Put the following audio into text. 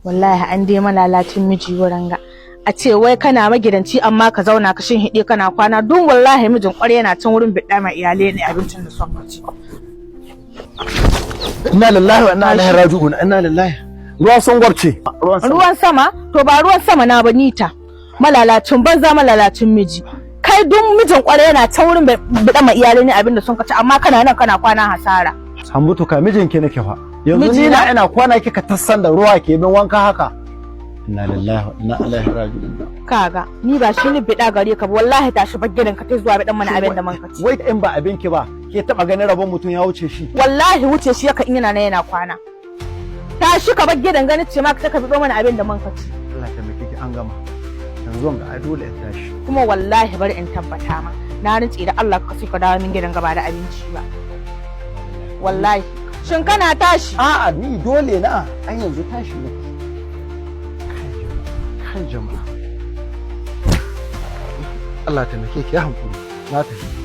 wallahi an dai malalacin miji wurin ga a ce wai kana magidanci amma ka zauna ka hide kana kwana dun wallahi mijin kware yana can wurin bidda mai iyalai ne abincin da son ci. Inna lillahi wa inna ilaihi raji'un. Inna lillahi. Ruwan sun gwarce. Ruwan sama to ba ruwan sama na ba nita malalacin banza malalacin miji kai dun mijin kware yana can wurin bidda mai iyalai ne abin da son ci amma kana nan kana kwana hasara. Sambutu ka mijinki nake fa. Yanzu ni na ina kwana kika tassan da ruwa ke bin wanka haka. Inna lillahi wa inna ilaihi raji'un. Kaga ni ba shi ne bida gare ka wallahi tashi baggirin ka tai zuwa bidan mana abin da man kaci. Wai in ba abinki ba ke taba ganin rabon mutum ya wuce shi. Wallahi wuce shi yaka in yana yana kwana. Tashi ka baggirin ganin ce ma ka bido mana abin da man kaci. Allah ta miki ki an gama. Yanzu ga dole in tashi. Kuma wallahi bari in tabbata ma na rantsi da Allah ka ka dawo min gidan gaba da abinci ba. Wallahi shin kana tashi? A'a ni dole na an yanzu tashi ne. Kan jama'a. Allah ta nake ki hankuri. Na tafi.